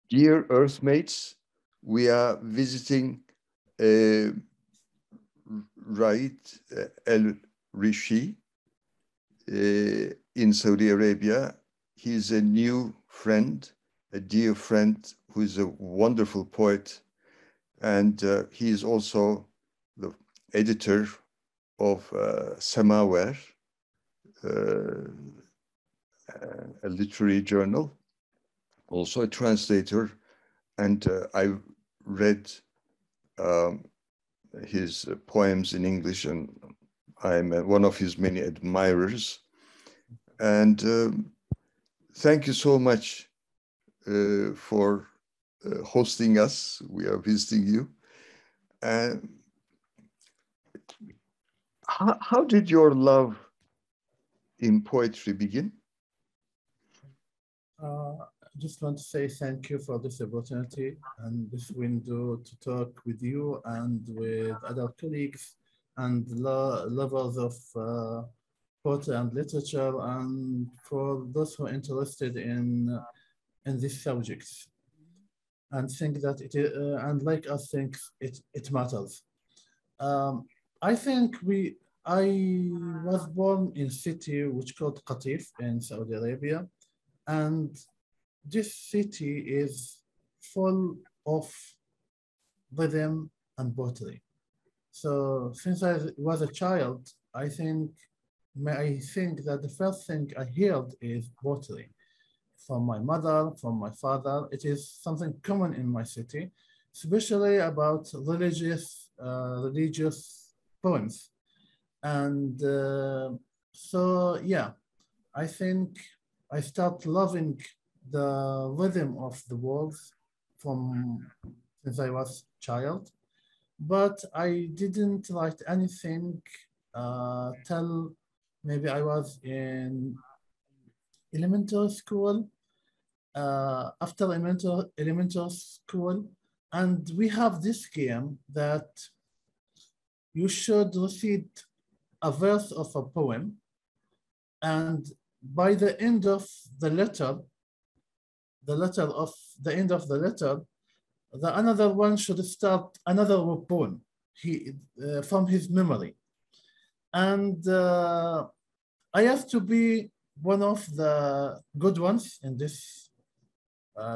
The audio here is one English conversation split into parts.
Dear Earthmates, we are visiting Raed Al-Jishi in Saudi Arabia. He's a new friend, a dear friend who is a wonderful poet, and he is also the editor of Samawar, a literary journal, also a translator, and I read his poems in English, and I'm one of his many admirers. And thank you so much for hosting us. We are visiting you. How did your love in poetry begin? I just want to say thank you for this opportunity and this window to talk with you and with other colleagues and lovers of poetry and literature, and for those who are interested in these subjects and think that and like us think it matters. I think I was born in a city which called Qatif in Saudi Arabia, and this city is full of rhythm and poetry. So since I was a child, I think that the first thing I heard is poetry from my mother, from my father. It is something common in my city, especially about religious poems. And so, yeah, I think I start loving the rhythm of the words from since I was child, but I didn't write anything till maybe I was in elementary school. After elementary school, and we have this game that you should recite a verse of a poem, and by the end of the letter, the end of the letter, the another one should start another poem from his memory. And I have to be one of the good ones in this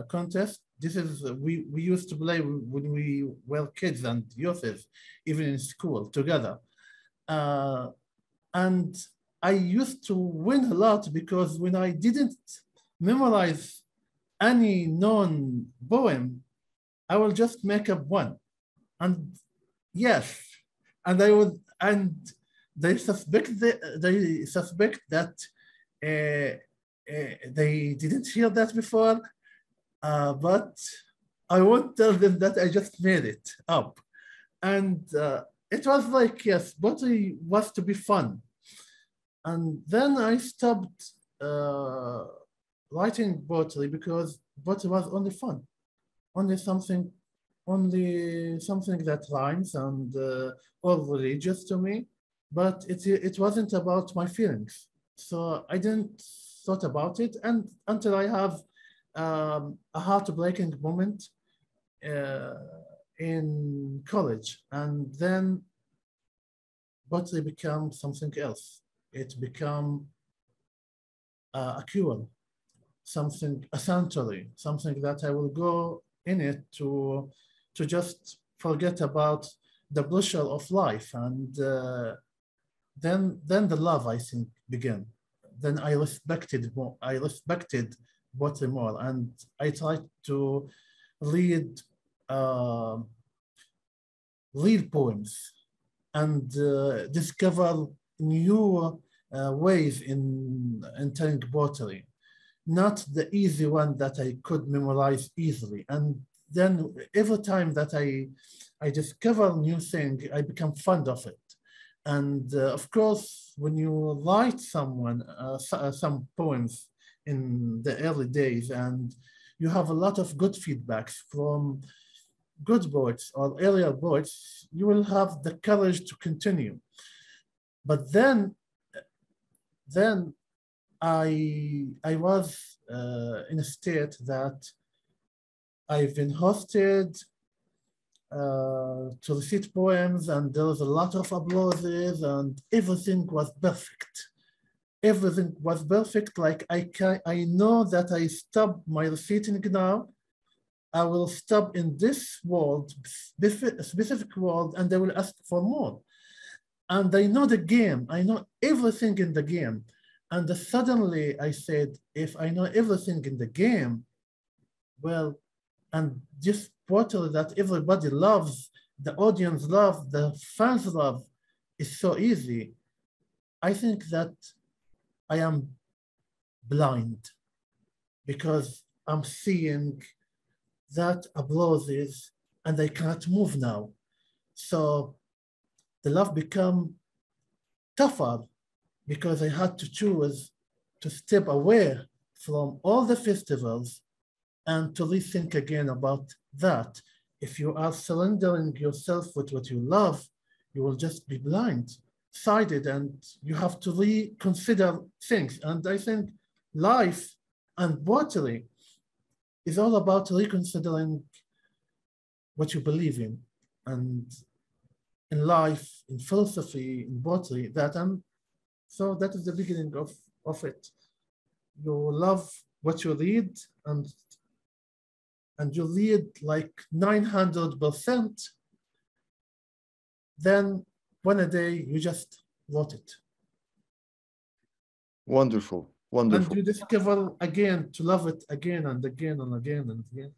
contest. This is we used to play when we were kids and youths, even in school together. And I used to win a lot because when I didn't memorize any known poem, I will just make up one. And yes, and I would, and they suspect that they didn't hear that before, but I won't tell them that I just made it up. And it was like, yes, poetry was to be fun. And then I stopped writing poetry because poetry was only fun, only something that rhymes and all religious to me, but it wasn't about my feelings. So I didn't thought about it, and until I have a heartbreaking moment in college, and then poetry became something else. It became a cure, a sanctuary, something that I will go in it to just forget about the pressure of life, and then the love, I think, began. Then I respected more. I respected poetry more, and I tried to read read poems and discover new ways in telling poetry, not the easy one that I could memorize easily. And then every time that I discover new thing, I become fond of it. And of course, when you write some poems in the early days, and you have a lot of good feedbacks from good poets or earlier poets, you will have the courage to continue. But then I was in a state that I've been hosted to recite poems, and there was a lot of applauses, and everything was perfect. Everything was perfect. Like I know that I stop my reciting now. I will stop in this world, specific world, and they will ask for more. And I know the game. I know everything in the game. And suddenly I said, if I know everything in the game, well, and this portal that everybody loves, the audience loves, the fans love, is so easy. I think that I am blind because I'm seeing that applauses and I cannot move now. So the love become tougher because I had to choose to step away from all the festivals and to rethink again about that. If you are surrendering yourself with what you love, you will just be blindsided, and you have to reconsider things. And I think life and poetry is all about reconsidering what you believe in. And in life, in philosophy, in poetry, so that is the beginning of it. You love what you read, and you read like 900%, then one a day you just wrote it. Wonderful, wonderful. And you discover again to love it again and again and again and again.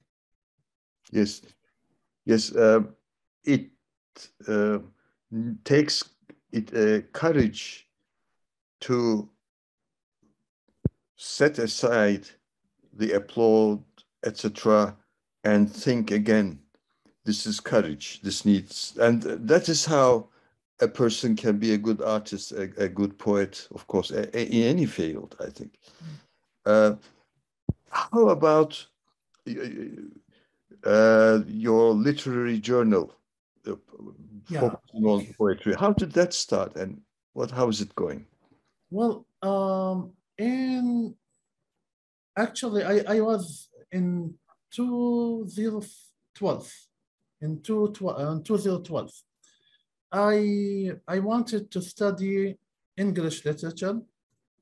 Yes, yes. It takes courage to set aside the applaud, etc., and think again. This is courage. This needs, and that is how a person can be a good artist, a good poet, of course, in any field, I think. How about your literary journal, focusing on poetry? How did that start, and how is it going? Well, actually, I was in 2012. In 2012, I wanted to study English literature,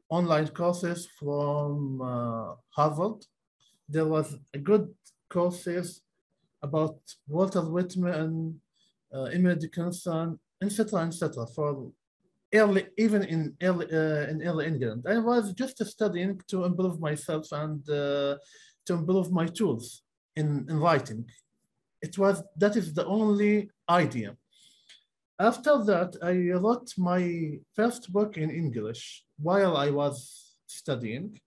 online courses from Harvard. There was a good courses about Walter Whitman, Emily Dickinson, etc., for even in early England. I was just studying to improve myself and to improve my tools in writing. That is the only idea. After that, I wrote my first book in English while I was studying,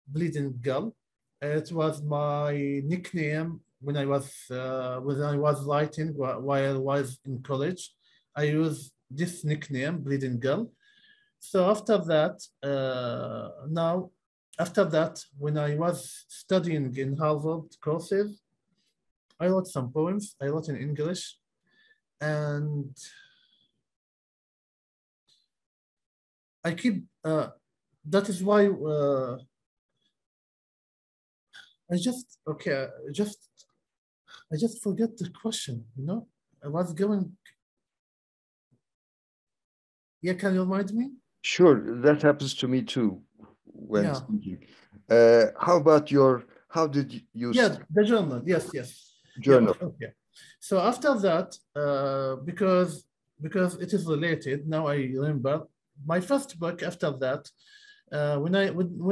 Bleeding Girl. It was my nickname when I was writing while I was in college. I used this nickname, Bleeding Girl. So after that, when I was studying in Harvard courses, I wrote some poems. I wrote in English, and I keep. That is why I just forget the question. You know, I was going. Yeah, can you remind me? Sure, that happens to me too when thinking. How did you the journal, yes. Journal. Yeah, okay. So after that, because it is related, now I remember, my first book after that, when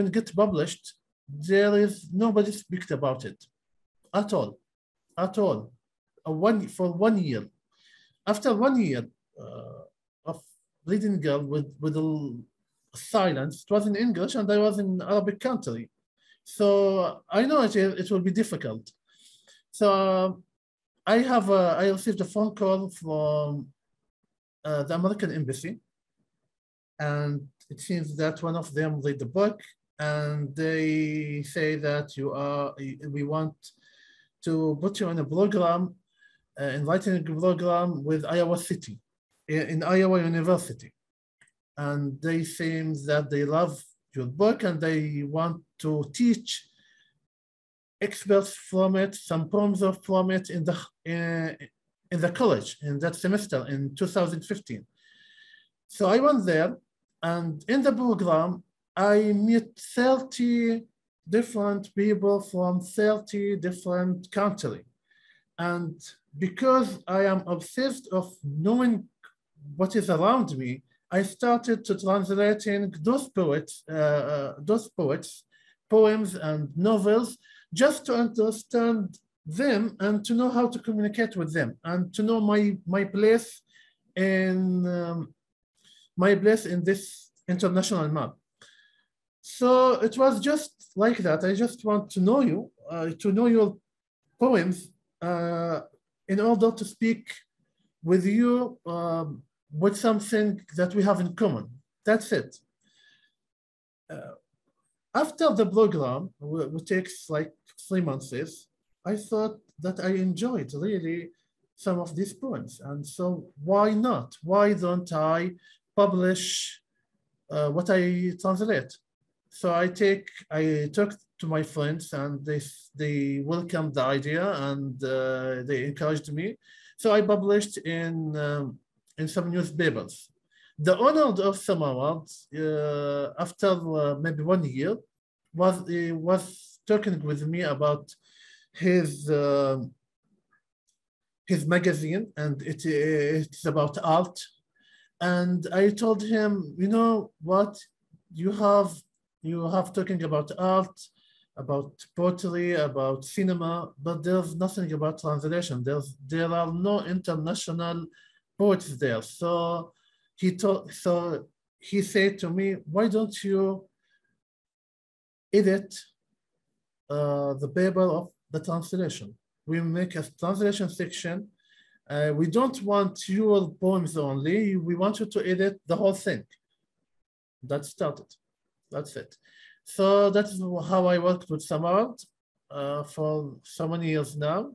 it gets published, there is nobody speaks about it at all. For 1 year. After 1 year of Bleeding Girl with a silence, it was in English and I was in Arabic country. So I know it will be difficult. So I received a phone call from the American embassy, and it seems that one of them read the book, and they say that we want to put you in a program, inviting a program with Iowa City, in Iowa University. And they seem that they love your book and they want to teach excerpts from it, some poems from it in the college in that semester in 2015. So I went there, and in the program, I met 30 different people from 30 different countries. And because I am obsessed of knowing what is around me, I started to translating those poets, poems and novels, just to understand them and to know how to communicate with them and to know my place in this international map. So it was just like that. I just want to know you, to know your poems, in order to speak with you with something that we have in common. That's it. After the program, which takes like 3 months, I thought that I enjoyed really some of these poems. And so why not? Why don't I publish what I translate? So I talked to my friends, and they welcomed the idea, and they encouraged me. So I published in some newspapers. The owner of Samawar, after maybe 1 year, was talking with me about his magazine, and it's about art. And I told him, you know what, you have talking about art, about poetry, about cinema, but there's nothing about translation. There are no international poets there. So he said to me, why don't you edit the paper of the translation? We make a translation section. We don't want your poems only. We want you to edit the whole thing. That started. That's it. So that's how I worked with Samawar for so many years now.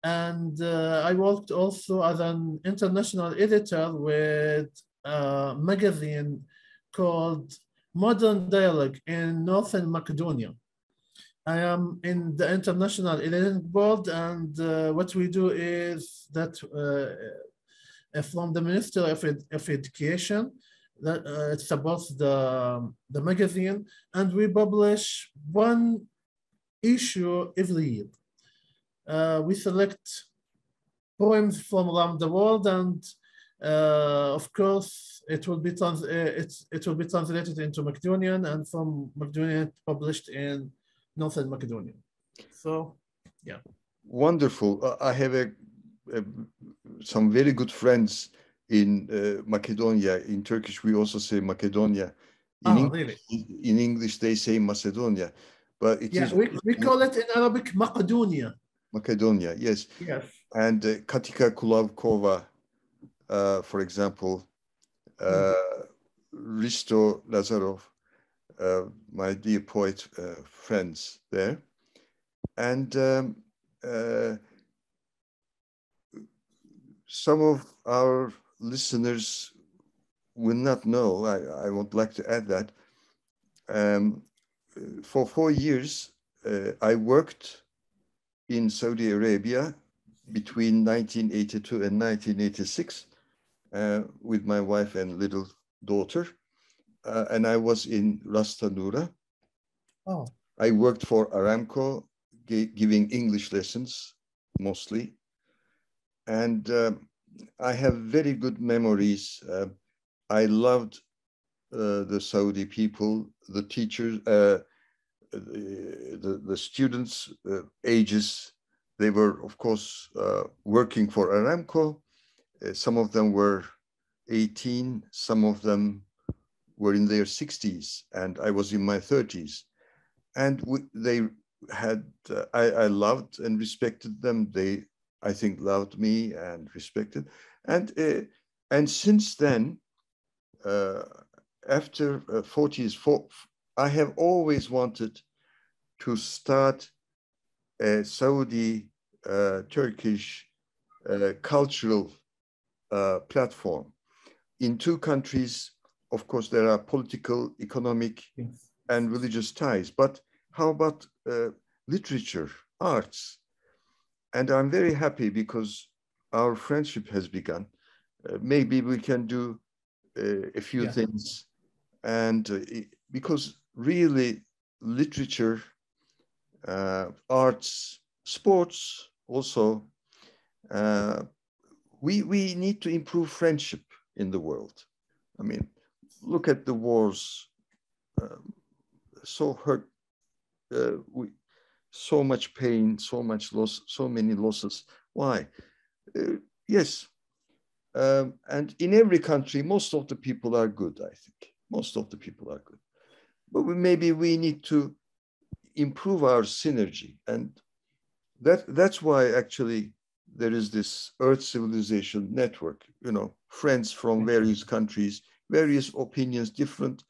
And I worked also as an international editor with a magazine called Modern Dialogue in Northern Macedonia. I am in the international editing board, and what we do is that from the Ministry of Education, that it supports the magazine, and we publish 1 issue every year. We select poems from around the world, and of course, it will be translated into Macedonian, and from Macedonian published in Northern Macedonia. So, yeah. Wonderful. I have some very good friends in Macedonia. In Turkish, we also say Macedonia. Really? In English, they say Macedonia. But it is we call it in Arabic Macedonia. Macedonia, yes. Yes. And Katika Kulavkova, for example, Risto Lazarov, my dear poet friends there. And some of our listeners will not know, I would like to add that. For 4 years, I worked in Saudi Arabia between 1982 and 1986 with my wife and little daughter. And I was in Ras Tanura. Oh. I worked for Armco, giving English lessons mostly. And I have very good memories. I loved the Saudi people, the teachers, the students' ages. They were, of course, working for Armco. Some of them were 18, some of them were in their 60s, and I was in my 30s. And they had, I loved and respected them. They, I think, loved me and respected. And since then, after 40s, I have always wanted to start a Saudi Turkish cultural platform. In 2 countries, of course, there are political, economic, and religious ties. But how about literature, arts. And I'm very happy because our friendship has begun. Maybe we can do a few things. And because really literature, arts, sports also, we need to improve friendship in the world. I mean, look at the wars, so hurt, so much pain, so much loss, so many losses. Why? Yes. And in every country, most of the people are good, I think. Most of the people are good. But maybe we need to improve our synergy. And that's why actually there is this Earth Civilization Network, you know, friends from various countries, various opinions, different,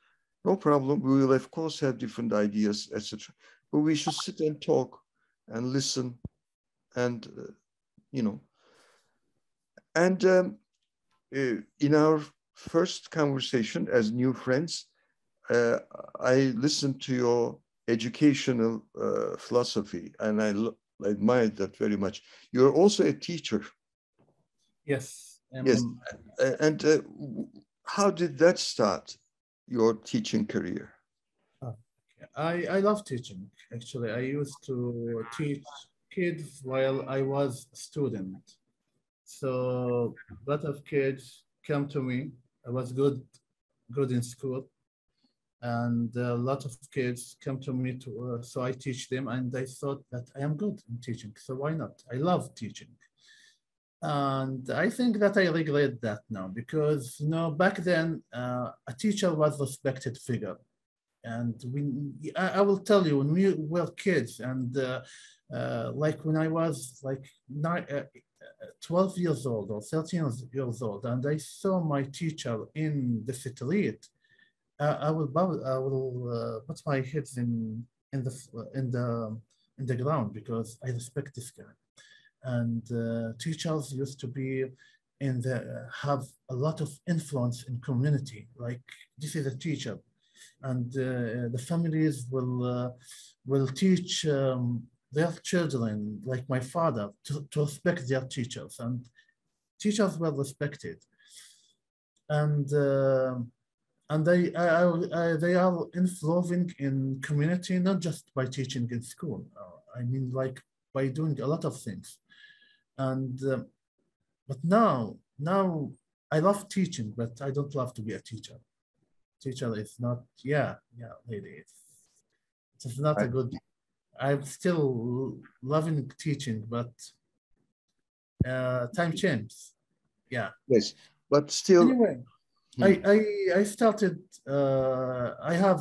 no problem. We will, of course, have different ideas, etc. But we should sit and talk and listen and, you know, and in our first conversation as new friends, I listened to your educational philosophy, and I admired that very much. You're also a teacher. Yes. Yes. And how did that start, your teaching career? I love teaching, actually. I used to teach kids while I was a student. So a lot of kids come to me. I was good in school. And a lot of kids come to me so I teach them, and I thought that I am good in teaching, so why not? I love teaching. And I think that I regret that now because, you know, back then a teacher was a respected figure. And I will tell you, when we were kids and like when I was like 12 years old or 13 years old, and I saw my teacher in the street, I will put my head in the ground because I respect this guy. And teachers used to be have a lot of influence in community. Like, this is a teacher, and the families will teach their children, like my father, to respect their teachers, and teachers were respected. And they are influencing in community, not just by teaching in school. I mean, like by doing a lot of things. And but now I love teaching, but I don't love to be a teacher. Teacher is not, lady. It's not a good. I'm still loving teaching, but time changes. Yeah. Yes, but still. Anyway. I started, I have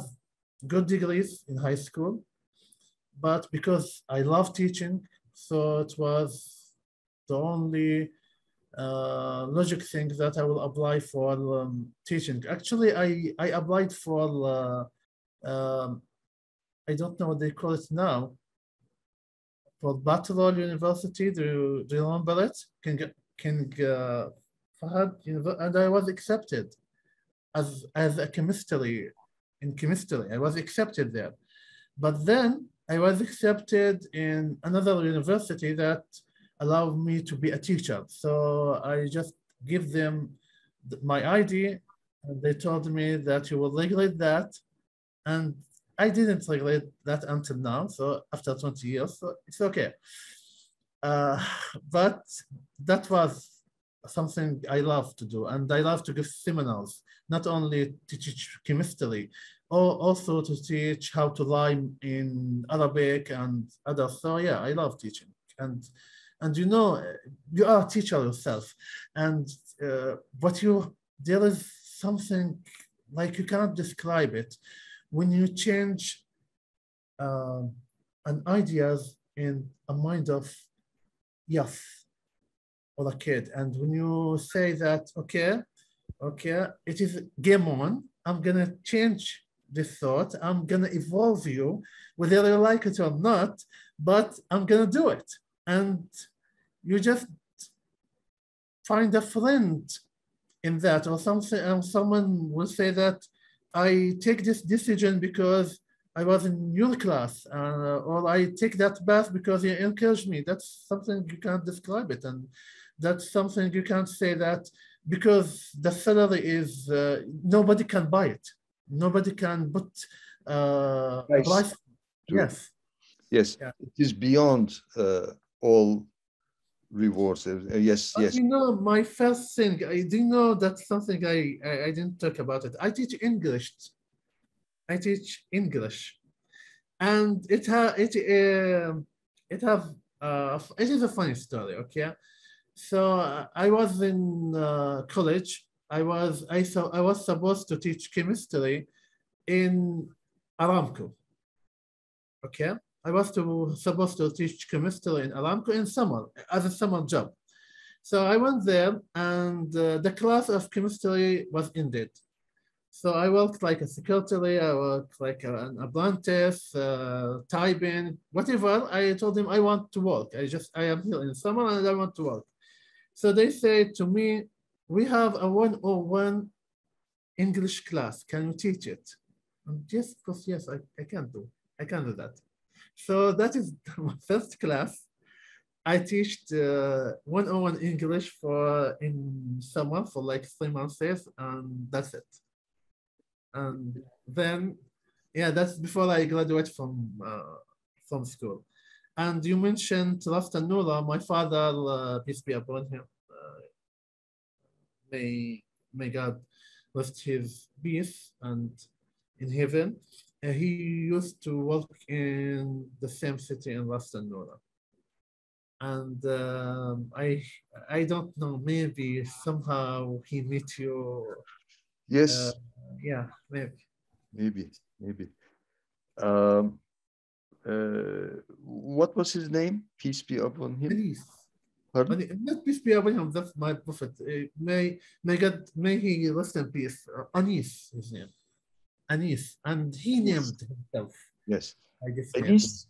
good degrees in high school, but because I love teaching, so it was the only logic thing that I will apply for teaching. Actually, I applied for, I don't know what they call it now, for Battle University. Do you remember it? King Fahad, and I was accepted as a chemistry, I was accepted there. But then I was accepted in another university that allowed me to be a teacher. So I just give them my ID, and they told me that you will regulate that. And I didn't regulate that until now. So after 20 years, so it's okay. But that was something I love to do. And I love to give seminars, not only to teach chemistry, or also to teach how to rhyme in Arabic and others. So yeah, I love teaching. And you know, you are a teacher yourself. And there is something like you cannot describe it when you change an ideas in a mind of youth or a kid. And when you say that, okay, it is game on, I'm gonna change this thought, I'm gonna evolve you, whether you like it or not, but I'm gonna do it. And you just find a friend in that or something, and someone will say that I take this decision because I was in your class, or I take that bath because you encouraged me. That's something you can't describe it, and that's something you can't say that because the salary is nobody can buy it. Nobody can put a Nice. price. Yes. Yes, Yeah. it is beyond all rewards. Yes, But yes. you know, my first thing, I do know that's something I didn't talk about it. I teach English. I teach English, and it is a funny story. Okay, so I was in college. I was supposed to teach chemistry in Aramco. Okay, I was supposed to teach chemistry in Aramco in summer as a summer job. So I went there, and the class of chemistry was ended. So I worked like a secretary, I worked like an apprentice, typing, whatever. I told them I want to work. I am here in summer and I want to work. So they said to me, we have a 101 English class. Can you teach it? And yes, of course, yes, I can do. I can do that. So that is my first class. I teach 101 English in summer for like 3 months, and that's it. And then, yeah, that's before I graduate from school. And you mentioned Ras Tanura. My father, peace be upon him, may God rest his peace and in heaven. He used to work in the same city in Ras Tanura. And I don't know, maybe somehow he met you. Yes, Yeah, maybe. maybe. Um, what was his name? Peace be upon him. Please. Pardon? Not peace be upon him, that's my prophet. May he rest in peace. Anis, his name. Anis. And he named himself. Yes. I guess. Anis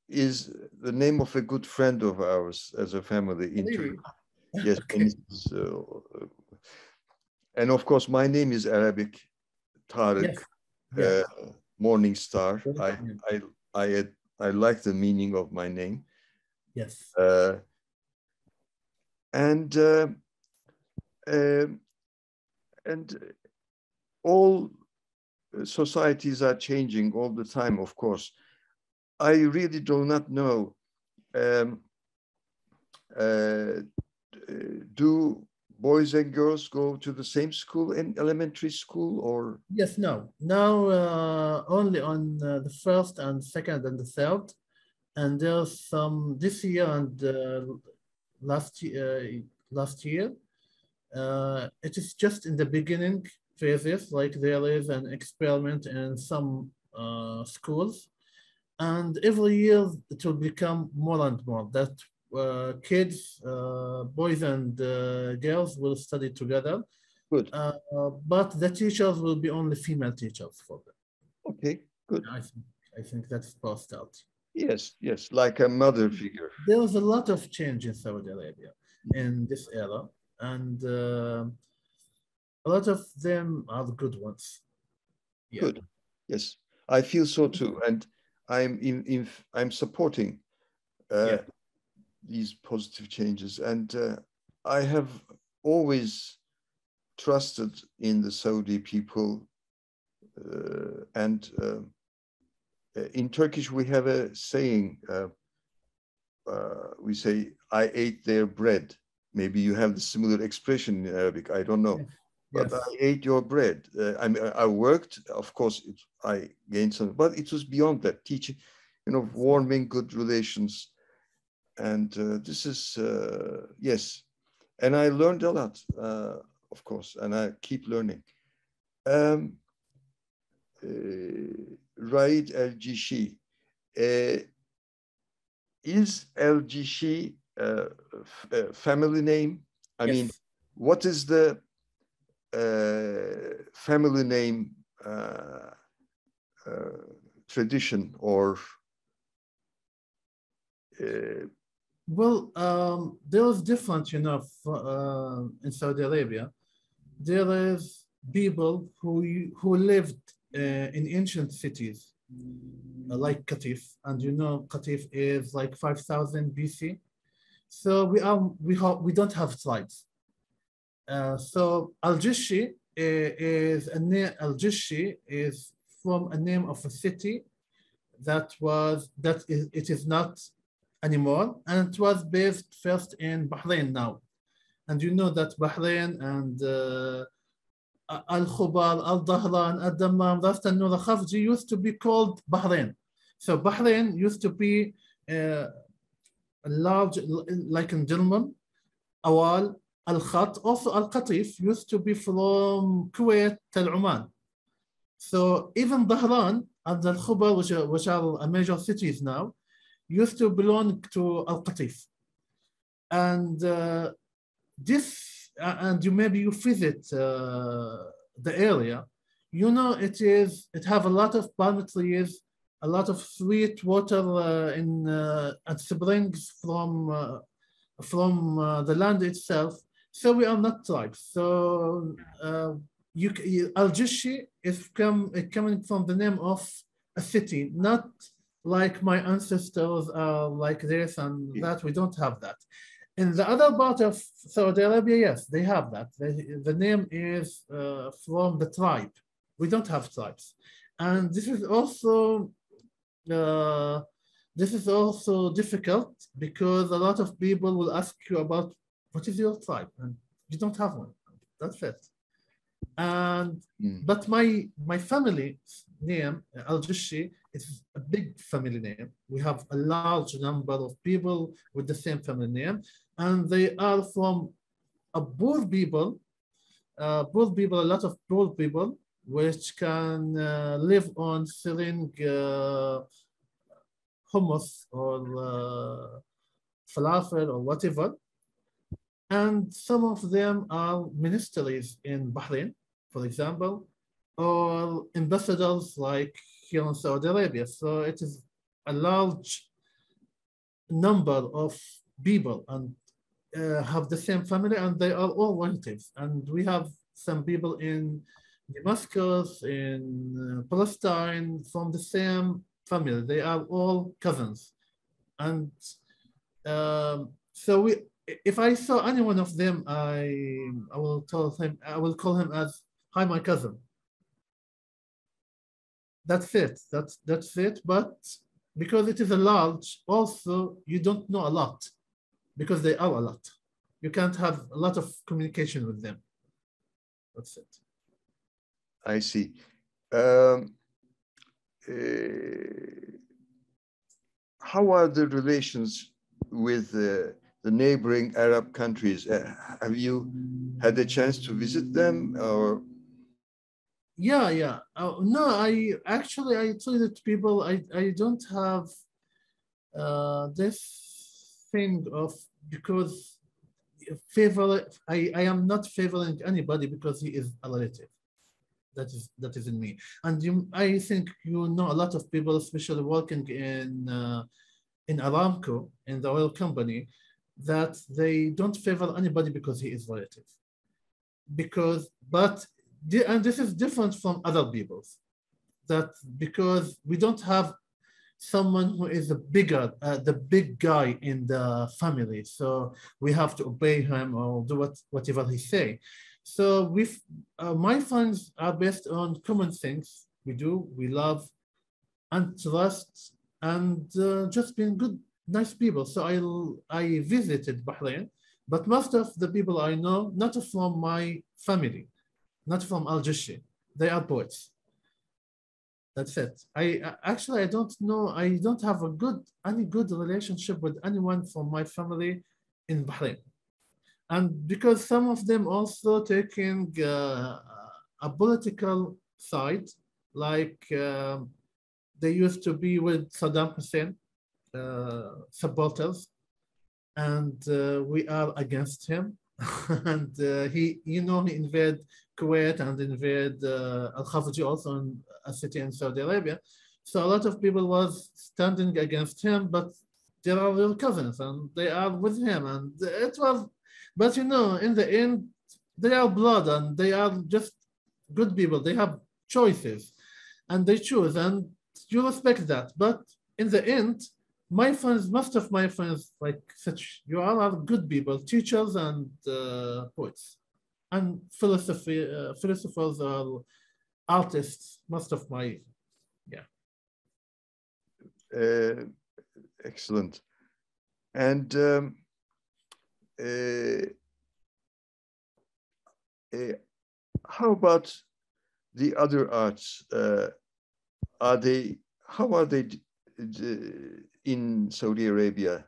is the name of a good friend of ours as a family in Really? Turkey. Yes. Okay. Anis is, and of course, my name is Arabic, Tarık, Yes. Morning Star. Yes. I like the meaning of my name. Yes. And all societies are changing all the time, of course. I really do not know. Do boys and girls go to the same school in elementary school, or? Yes, no. Now only on the first and second and the third. And there's some this year and last year. It is just in the beginning phases, like there is an experiment in some schools. And every year it will become more and more that kids, boys and girls will study together. Good. But the teachers will be only female teachers for them. Okay, good. I think that's post out. Yes, yes, like a mother figure. There was a lot of change in Saudi Arabia in this era, and a lot of them are the good ones. Yeah. Good. Yes, I feel so too, and I'm supporting these positive changes, and I have always trusted in the Saudi people, and in Turkish we have a saying. We say, "I ate their bread." Maybe you have the similar expression in Arabic. I don't know. But yes. I ate your bread. I worked, of course, I gained some, but it was beyond that, teaching, warming good relations. And this is, yes. And I learned a lot, of course, and I keep learning. Raed Al-Jishi. Is Al-Jishi a family name? I mean, what is the family name tradition or? Well, there is different, in Saudi Arabia. There is people who lived in ancient cities like Qatif, and you know Qatif is like 5,000 BC. So we don't have tribes. So Al-Jishi is a name. Al-Jishi is from a name of a city it is not anymore, and it was based first in Bahrain now. And you know that Bahrain and Al-Khubar, Al-Dahran, Al-Dammam, Ras Tanura, Khafji used to be called Bahrain. So Bahrain used to be a large, like in German, Awal, Al-Khat, also Al-Qatif used to be from Kuwait, Al Oman. So even Dahran and Al-Khubar, which are major cities now, used to belong to Al-Qatif. And maybe you visit the area, you know it have a lot of palm trees, a lot of sweet water and springs from the land itself. So we are not tribes. So Al-Jishi is coming from the name of a city, not like my ancestors are like this and that. We don't have that. In the other part of Saudi Arabia, yes, they have that. The name is from the tribe. We don't have tribes. And this is also difficult because a lot of people will ask you about what is your tribe, and you don't have one. That's it. And but my family name Al-Jishi is a big family name. We have a large number of people with the same family name, and they are from a poor people, a lot of poor people, which can live on selling hummus or falafel or whatever. And some of them are ministries in Bahrain, for example, or ambassadors like here in Saudi Arabia. So it is a large number of people and have the same family, and they are all relatives. And we have some people in Damascus, in Palestine, from the same family. They are all cousins. And so if I saw any one of them, I will call him as, "Hi, my cousin." That's it. That's it. But because it is a large, also you don't know a lot because they are a lot. You can't have a lot of communication with them. That's it. I see. How are the relations with the neighboring Arab countries? Have you had a chance to visit them, or? Yeah. No, I told it to people, I don't have this thing of, because I am not favoring anybody because he is a relative. That is in me. And I think you know a lot of people, especially working in Aramco, in the oil company, that they don't favor anybody because he is relative. And this is different from other people's, that because we don't have someone who is the big guy in the family, so we have to obey him or do whatever he say. So my funds are based on common things we do, we love, and trust, and just being good, nice people. So I visited Bahrain, but most of the people I know, not from my family, not from Al-Jishi, they are poets. That's it. I don't know. I don't have any good relationship with anyone from my family in Bahrain. And because some of them also taking a political side, like they used to be with Saddam Hussein supporters, and we are against him. And he invaded Kuwait and invaded Al-Khafji, also in a city in Saudi Arabia. So a lot of people was standing against him, but they are real cousins and they are with him. And it was, but in the end, they are blood and they are just good people. They have choices and they choose. And you respect that. But in the end, my friends, most of my friends, like such, you all are good people, teachers and poets, and philosophers or artists. Most of my, yeah. Excellent. And how about the other arts? How are they in Saudi Arabia?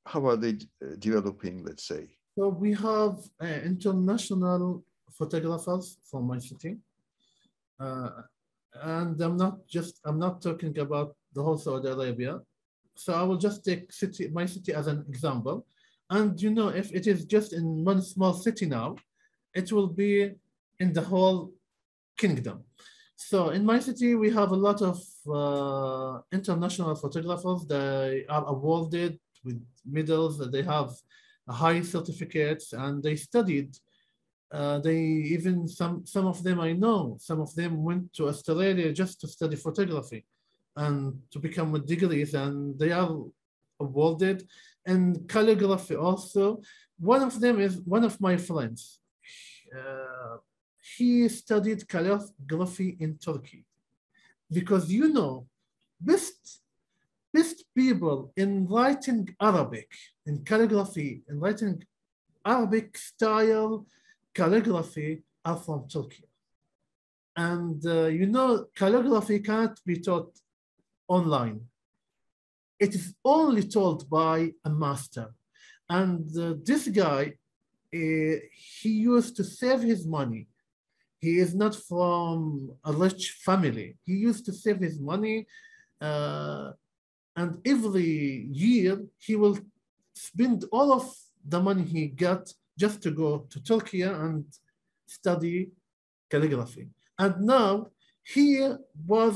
How are they developing, let's say? So we have international photographers from my city. And I'm not talking about the whole Saudi Arabia. So I will just take my city as an example. And you know, if it is just in one small city now, it will be in the whole kingdom. So in my city, we have a lot of international photographers. They are awarded with medals. They have high certificates, and they studied. They even some of them I know. Some of them went to Australia just to study photography, and to become with degrees, and they are awarded. And calligraphy also. One of them is one of my friends. He studied calligraphy in Turkey, because you know, best people in writing Arabic, in calligraphy, in writing Arabic style calligraphy are from Turkey. And you know, calligraphy can't be taught online. It is only taught by a master. And this guy, he used to save his money. He is not from a rich family. He used to save his money, and every year he will spend all of the money he got just to go to Turkey and study calligraphy. And now he was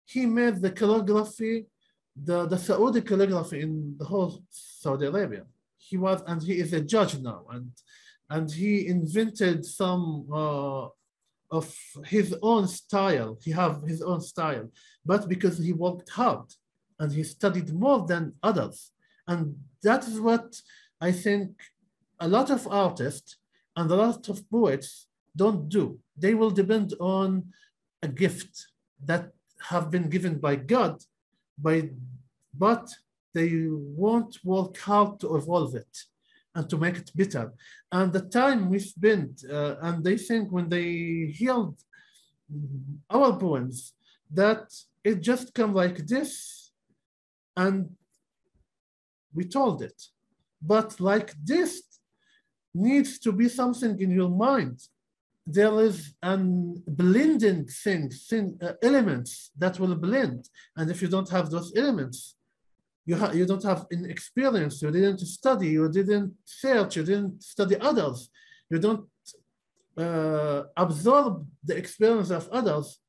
he made the calligraphy, the Saudi calligraphy in the whole Saudi Arabia. He is a judge now, and he invented some of his own style. He have his own style, but because he worked hard and he studied more than others. And that is what I think a lot of artists and a lot of poets don't do. They will depend on a gift that have been given by God, but they won't work hard to evolve it and to make it better. And the time we spent, and they think when they healed our poems, that it just come like this, and we told it. But like this needs to be something in your mind. There is an blending elements that will blend. And if you don't have those elements, you don't have an experience, you didn't study, you didn't search, you didn't study others, you don't absorb the experience of others,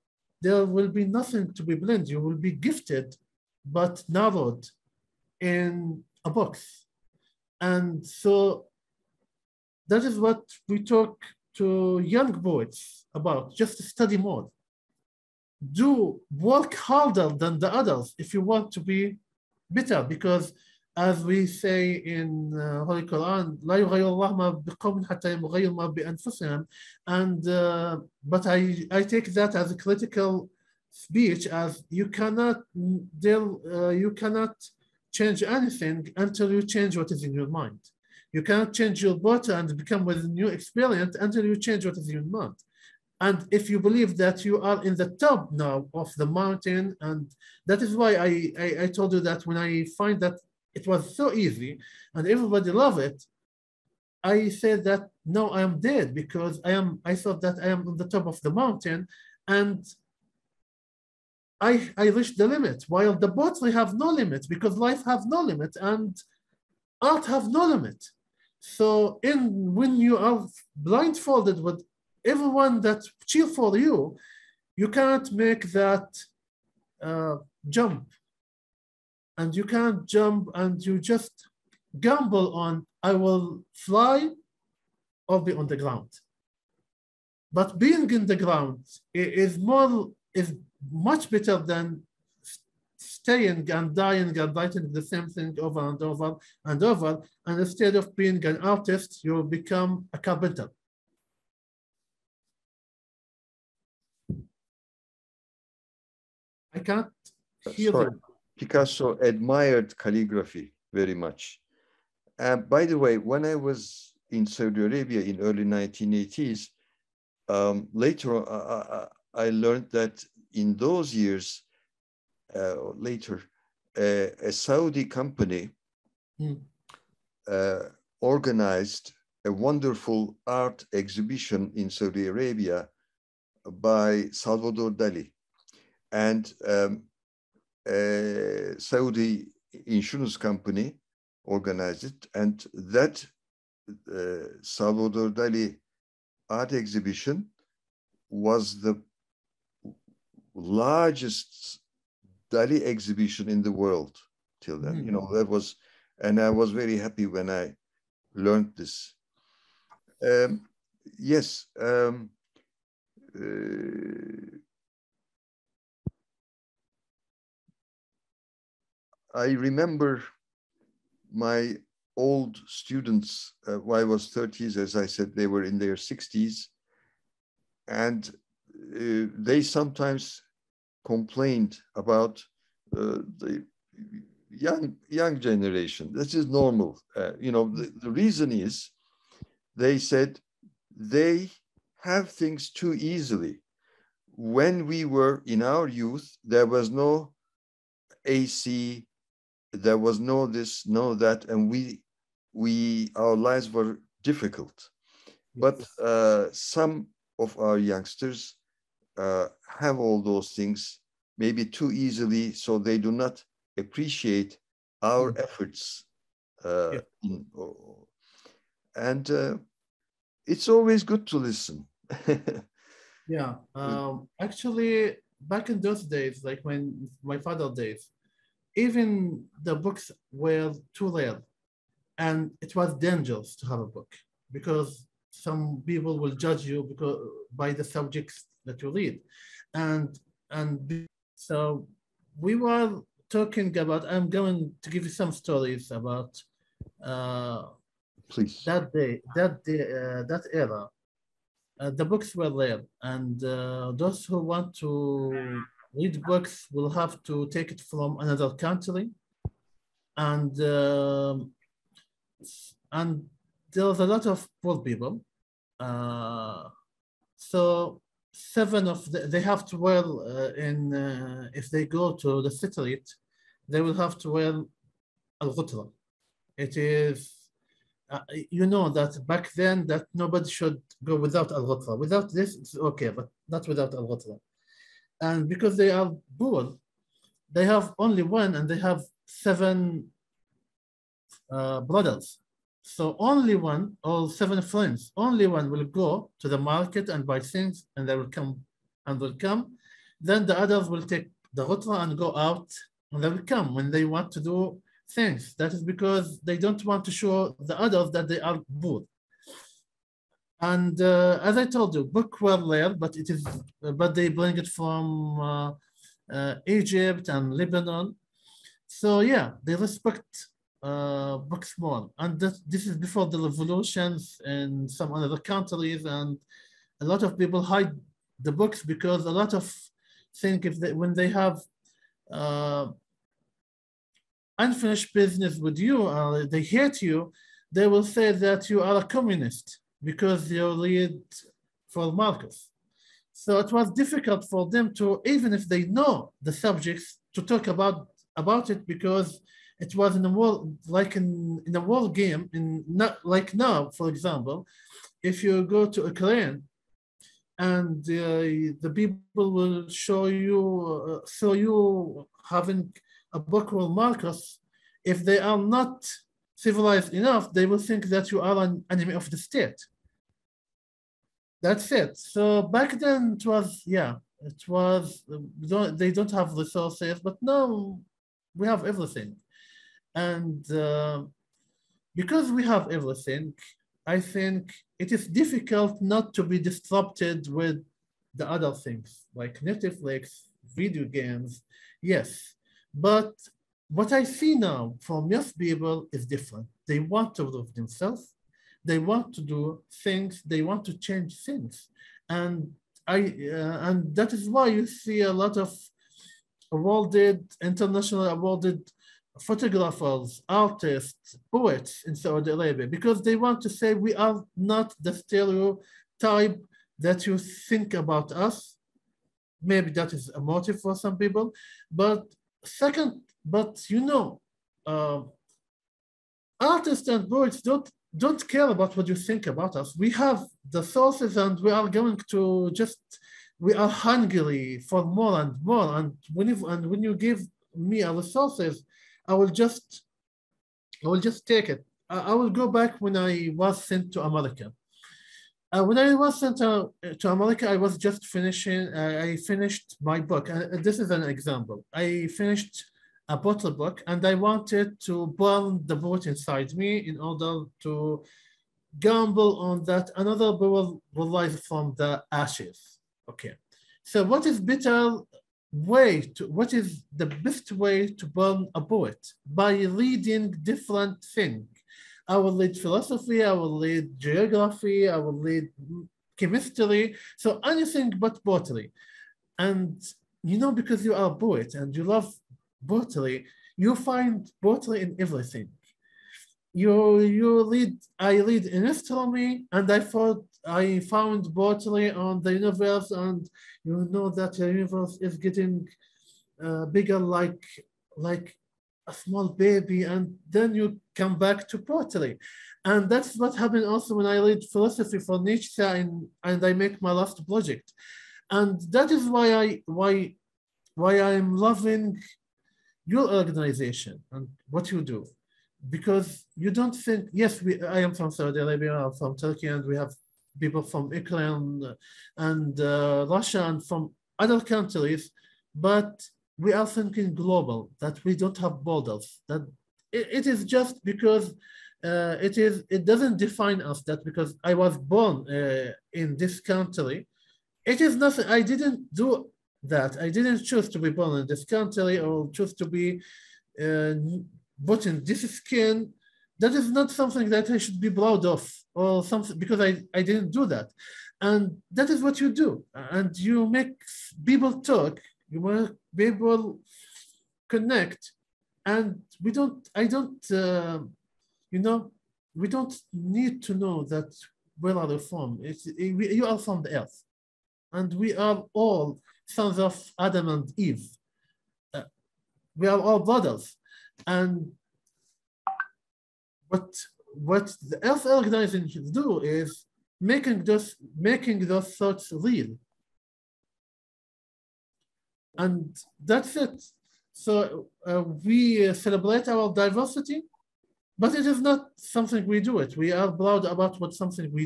there will be nothing to be blended. You will be gifted, but narrowed in a box. And so that is what we talk to young poets about, just study more. Do work harder than the others if you want to be better, because as we say in Holy Quran, لا يغير الله ما بقوم حتى يغير ما بأنفسهم. And but I take that as a critical speech, as you cannot change anything until you change what is in your mind. You cannot change your body and become with a new experience until you change what is in your mind. And if you believe that you are in the top now of the mountain, and that is why I told you that when I find that it was so easy and everybody love it, I said that no, I am dead, because I thought that I am on the top of the mountain, and I reached the limit, while the poetry have no limit, because life have no limit and art have no limit. So when you are blindfolded with everyone that cheer for you, you can't make that jump. And you can't jump, and you just gamble on, I will fly or be on the ground. But being in the ground is much better than staying and dying and writing the same thing over and over and over. And instead of being an artist, you become a carpenter. I can't hear you. Picasso admired calligraphy very much. By the way, when I was in Saudi Arabia in early 1980s, later I learned that in those years, later, a Saudi company organized a wonderful art exhibition in Saudi Arabia by Salvador Dali. And a Saudi insurance company organized it. And that Salvador Dali art exhibition was the largest Dali exhibition in the world till then. You know, that was, and I was very happy when I learned this. Yes. I remember my old students, when I was 30s, as I said, they were in their 60s. And they sometimes complained about the young generation. This is normal. You know, the reason is they said they have things too easily. When we were in our youth, there was no AC, there was no this, no that, and our lives were difficult. But some of our youngsters have all those things maybe too easily, so they do not appreciate our efforts. And it's always good to listen. Yeah, actually, back in those days, like when my father's days, even the books were too rare, and it was dangerous to have a book because some people will judge you by the subjects that you read, and so we were talking about. I'm going to give you some stories about Please. that era. The books were rare, and those who want to read books will have to take it from another country, and there's a lot of poor people. So they have to wear if they go to the street, they will have to wear al-ghutra. It is, you know that back then that nobody should go without al-ghutra. Without this, it's okay, but not without al-ghutra. And because they are poor, they have only one, and they have 7 brothers. So only one, or 7 friends, only one will go to the market and buy things, and they will come. Then the others will take the ghutra and go out, and they will come when they want to do things. That is because they don't want to show the others that they are poor. And as I told you, books were rare, but they bring it from Egypt and Lebanon. So yeah, they respect books more. And this is before the revolutions in some other countries, and a lot of people hide the books because a lot of think when they have unfinished business with you, or they hate you, they will say that you are a communist because you read for Marcus. So it was difficult for them to, even if they know the subjects, to talk about it, because it was in a world, like in a world game, not like now, for example, if you go to Ukraine and the people will show you having a book with Marcus, if they are not civilized enough, they will think that you are an enemy of the state. That's it. So back then it was, they don't have resources, but now we have everything. And because we have everything, I think it is difficult not to be disrupted with the other things like Netflix, video games. Yes, but what I see now from young people is different. They want to love themselves. They want to do things. They want to change things, and and that is why you see a lot of awarded, international awarded photographers, artists, poets in Saudi Arabia, because they want to say we are not the stereotype that you think about us. Maybe that is a motive for some people. But second, but you know, uh, artists and poets don't care about what you think about us. We have the sources and we are going to just, we are hungry for more and more. And when you give me our resources, I will just take it. I will go back when I was sent to America. When I was sent to America, I was just finishing, I finished my book. This is an example. I finished a bottle book and I wanted to burn the boat inside me in order to gamble on that another boat will rise from the ashes. Okay. So what is what is the best way to burn a poet? By reading different things. I will read philosophy, I will read geography, I will read chemistry, so anything but poetry. And you know, because you are a poet and you love poetry, you find poetry in everything. I read in astronomy, and I found poetry on the universe, and you know that the universe is getting bigger like a small baby, and then you come back to poetry. And that's what happened also when I read philosophy for Nietzsche and I make my last project. And that is why I'm loving your organization and what you do. Because you don't think, yes, I am from Saudi Arabia, I'm from Turkey, and we have people from Ukraine and Russia and from other countries, but we are thinking global, that we don't have borders, that it is just because it doesn't define us, that because I was born in this country, it is nothing. I didn't do that. I didn't choose to be born in this country or choose to be put in this skin. That is not something that I should be proud of or something, because I didn't do that. And that is what you do. And you make people talk, you make people connect. And I don't, you know, we don't need to know that where are you from. You are from the earth. And we are all sons of Adam and Eve. We are all brothers. And what the Earth organizations do is making those thoughts real. And that's it. So we celebrate our diversity, but it is not something we do it. We are proud about what something we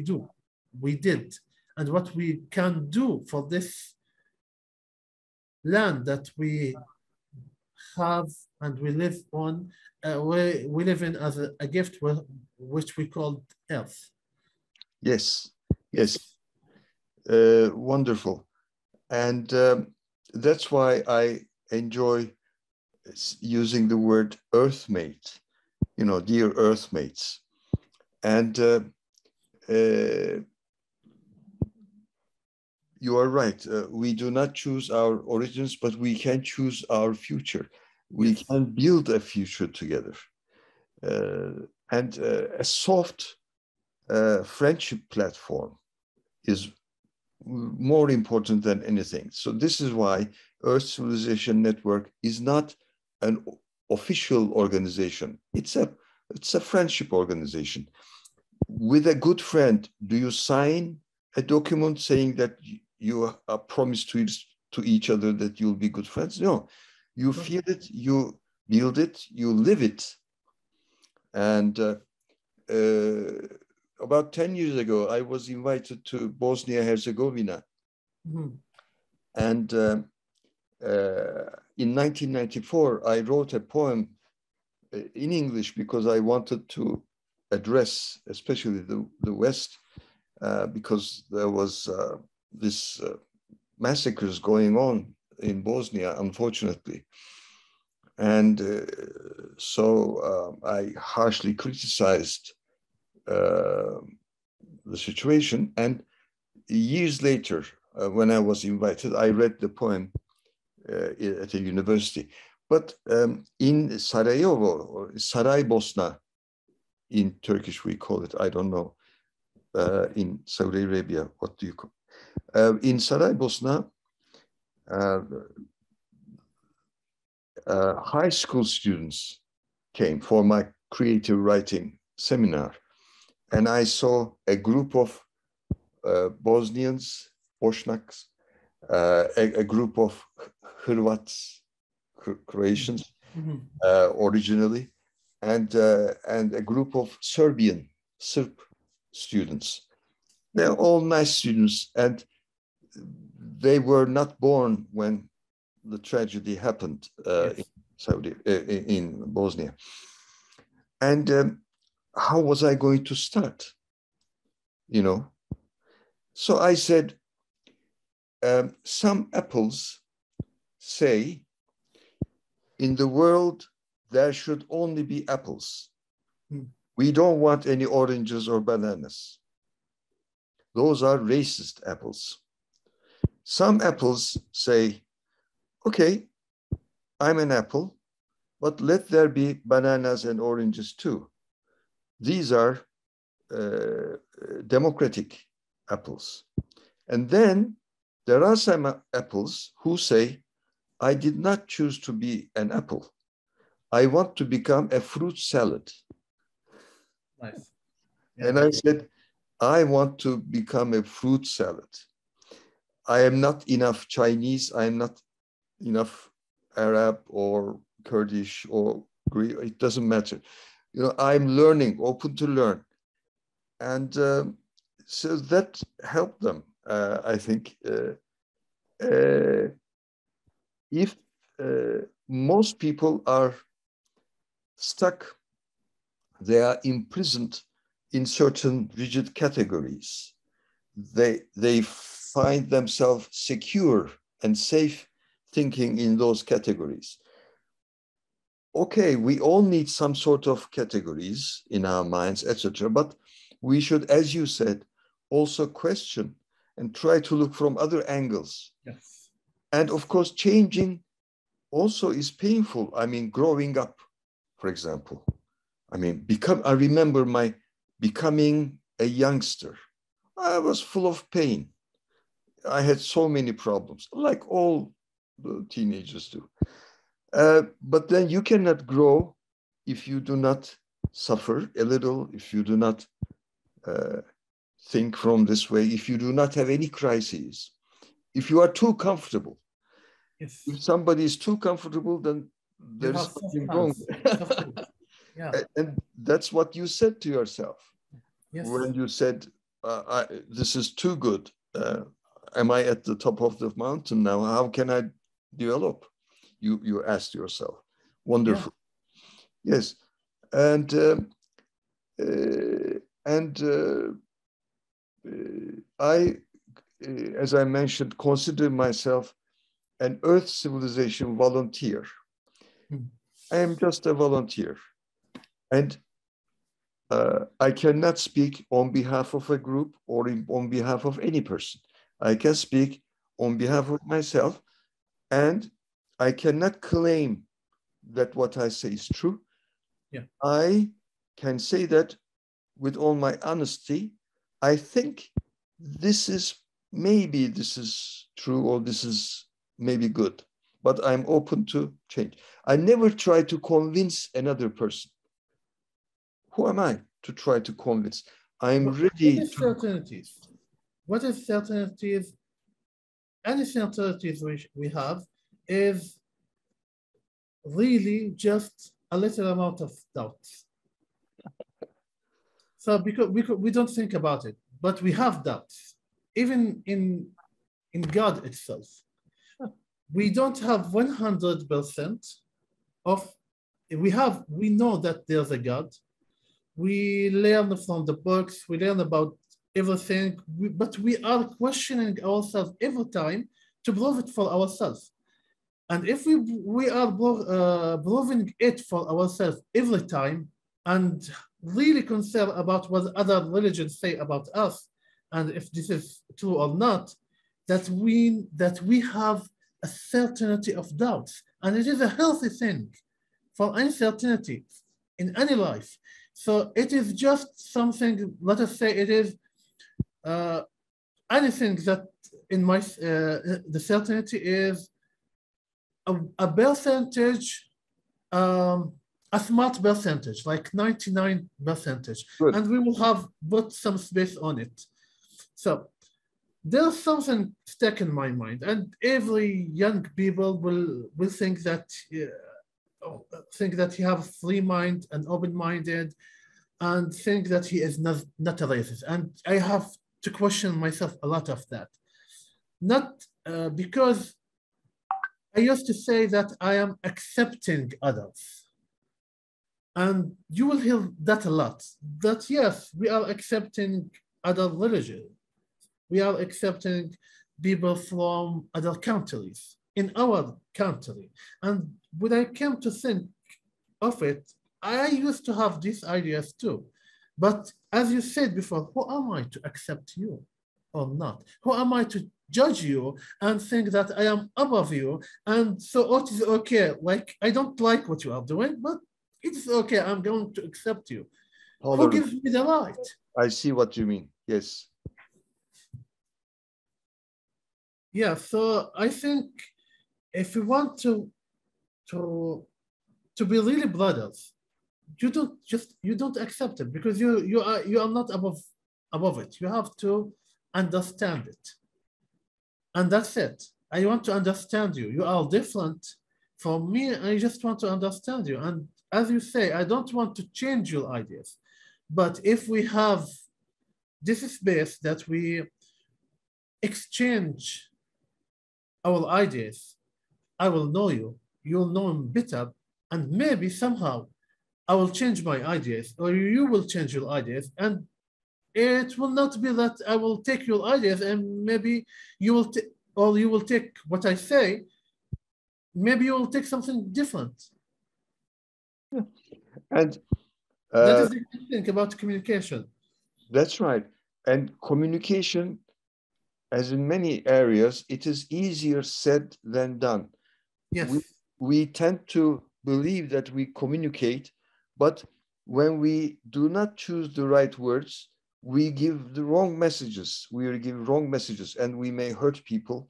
did, and what we can do for this land that we have and we live on, we live in as a gift, which we call Earth. Yes, yes, wonderful. And that's why I enjoy using the word Earthmate, you know, dear Earthmates. And you are right. We do not choose our origins, but we can choose our future. We can build a future together. And a soft friendship platform is more important than anything. So this is why Earth Civilization Network is not an official organization. It's a friendship organization. With a good friend, do you sign a document saying that you are promised to each other that you'll be good friends? No, you feel it, you build it, you live it. And about 10 years ago, I was invited to Bosnia-Herzegovina. Mm-hmm. And in 1994, I wrote a poem in English because I wanted to address, especially the West, because there was this massacres going on in Bosnia, unfortunately. And so I harshly criticized the situation. And years later, when I was invited, I read the poem at a university. But in Sarajevo, or Saraybosna, in Turkish we call it, I don't know, in Saudi Arabia, what do you call it? In Saraybosna, high school students came for my creative writing seminar. And I saw a group of Bosnians, Bosnaks, a group of Hrvats, Croatians, originally, and a group of Serb students. They're all nice students, and they were not born when the tragedy happened in Bosnia. And how was I going to start? You know, so I said, some apples say, in the world, there should only be apples. We don't want any oranges or bananas. Those are racist apples. Some apples say, okay, I'm an apple, but let there be bananas and oranges too. These are democratic apples. And then there are some apples who say, I did not choose to be an apple. I want to become a fruit salad. Nice. Yeah. And I said, I want to become a fruit salad. I am not enough Chinese. I am not enough Arab or Kurdish or Greek. It doesn't matter. You know, I'm learning, open to learn. And so that helped them, I think. If most people are stuck, they are imprisoned in certain rigid categories. They find themselves secure and safe thinking in those categories. Okay, we all need some sort of categories in our minds, etc. But we should, as you said, also question and try to look from other angles. Yes. And of course, changing also is painful. I mean, growing up, for example. I mean, I remember my becoming a youngster. I was full of pain. I had so many problems, like all the teenagers do. But then you cannot grow if you do not suffer a little, if you do not think from this way, if you do not have any crises, if you are too comfortable. Yes. If somebody is too comfortable, then there is something wrong. Yeah. And that's what you said to yourself. Yes. When you said, this is too good. Am I at the top of the mountain now? How can I develop? You asked yourself. Wonderful. Yeah. Yes. And I, as I mentioned, consider myself an Earth civilization volunteer. I am just a volunteer. And I cannot speak on behalf of a group or on behalf of any person. I can speak on behalf of myself, and I cannot claim that what I say is true. Yeah. I can say that with all my honesty, I think this is true, or this is maybe good, but I'm open to change. I never try to convince another person. Who am I to try to convince? I'm ready. What is alternatives? What is alternatives? Any alternatives which we have is really just a little amount of doubt. So because we don't think about it, but we have doubts, even in God itself. We don't have 100% of, we know that there's a God, We learn from the books, we learn about everything, but we are questioning ourselves every time to prove it for ourselves. And if we are proving it for ourselves every time and really concerned about what other religions say about us, and if this is true or not, that we have a certainty of doubts. And it is a healthy thing for uncertainty in any life. So it is just something, let us say it is anything that in my, the certainty is a percentage, a smart percentage, like 99%. Good. And we will have put some space on it. So there's something stuck in my mind, and every young people will think that he have a free mind and open-minded, and think that he is not a racist. And I have to question myself a lot of that. Not because I used to say that I am accepting others. And you will hear that a lot, that yes, we are accepting other religions. We are accepting people from other countries in our country. And when I came to think of it, I used to have these ideas too. But as you said before, who am I to accept you or not? Who am I to judge you and think that I am above you? And so it is okay. Like, I don't like what you are doing, but it's okay. I'm going to accept you. Who gives me the right? I see what you mean. Yes. Yeah, so I think if we want to be really brothers, you don't accept it, because you are not above it. You have to understand it, and that's it. I want to understand you. You are different from me. I just want to understand you, and as you say, I don't want to change your ideas. But if we have this space that we exchange our ideas, I will know you, you'll know me better, and maybe somehow I will change my ideas, or you will change your ideas, and it will not be that I will take your ideas and maybe you will or you will take what I say, maybe you will take something different. And that is the thing about communication. That's right. And communication, as in many areas, it is easier said than done. Yes. We tend to believe that we communicate, but when we do not choose the right words, we give the wrong messages. We give wrong messages, and we may hurt people.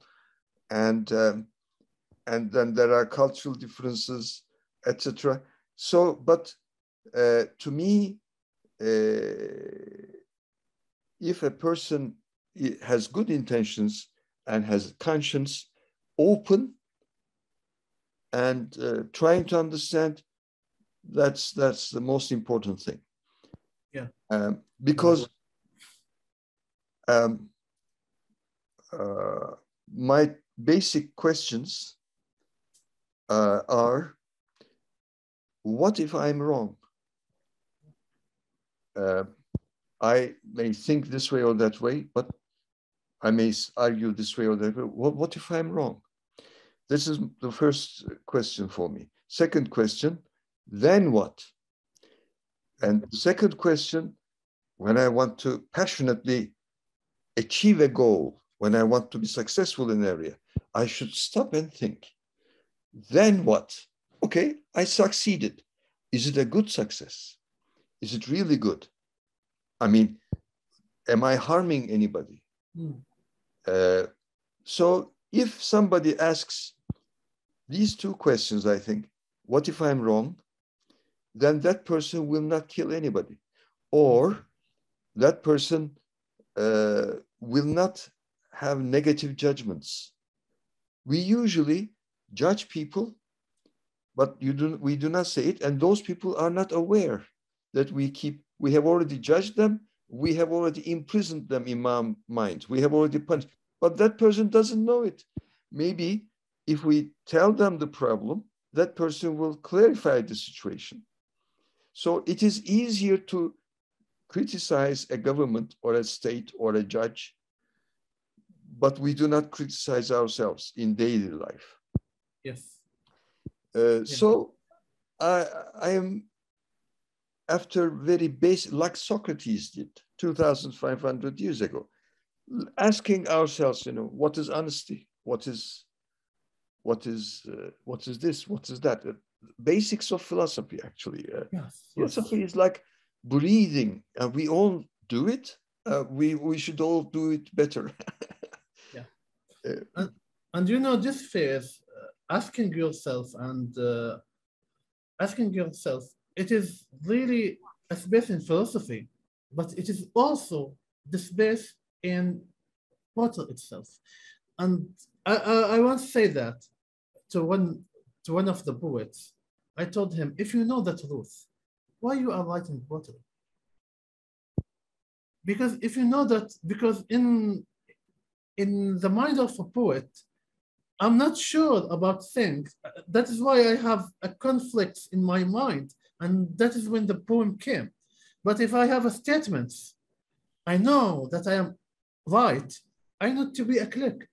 And then there are cultural differences, etc. So, but to me, if a person has good intentions and has conscience, open and trying to understand, that's the most important thing. Yeah. Because my basic questions are, what if I'm wrong? I may think this way or that way, but I may argue this way or that way. What if I'm wrong? This is the first question for me. Second question, then what? And the second question, when I want to passionately achieve a goal, when I want to be successful in an area, I should stop and think, then what? Okay, I succeeded. Is it a good success? Is it really good? I mean, am I harming anybody? So if somebody asks these two questions, I think, what if I'm wrong? Then that person will not kill anybody. Or that person will not have negative judgments. We usually judge people, but we do not say it. And those people are not aware that we have already judged them. We have already imprisoned them in our minds. We have already punished, but that person doesn't know it. Maybe if we tell them the problem, that person will clarify the situation. So it is easier to criticize a government or a state or a judge, but we do not criticize ourselves in daily life. Yes. So I am, after very basic, like Socrates did 2,500 years ago, asking ourselves, what is honesty? What is this? What is that? Basics of philosophy, actually. Philosophy is like breathing. We all do it. We should all do it better. Yeah. And this phase, asking yourself, it is really a space in philosophy, but it is also the space in water itself. And I once say that to one of the poets. I told him, if you know the truth, why you are writing poetry? Because if you know that, because in the mind of a poet, I'm not sure about things. That is why I have a conflict in my mind. And that is when the poem came. But if I have a statement, I know that I am right. I need to be a clerk.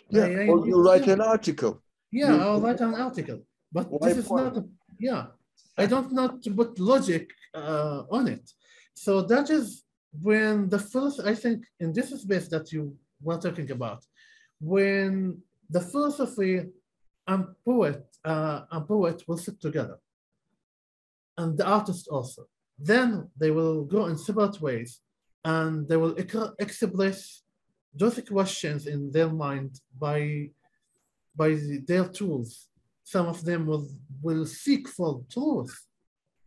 Yeah, or you write an article. Yeah, I'll write an article. But this is not, I don't not to put logic on it. So that is when the first, I think, in this space that you were talking about, when the philosophy and poet will sit together, and the artist also. Then they will go in separate ways, and they will express those questions in their mind by their tools. Some of them will seek for truth,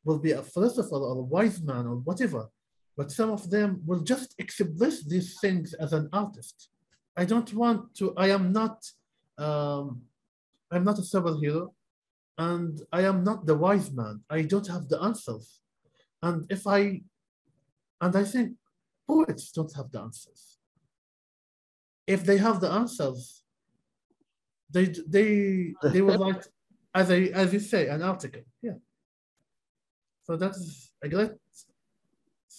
will be a philosopher or a wise man or whatever, but some of them will just express these things as an artist. I don't want to, I'm not a superhero, and I am not the wise man. I don't have the answers. And I think poets don't have the answers. If they have the answers, they will write, as you say, an article. Yeah. So that's a great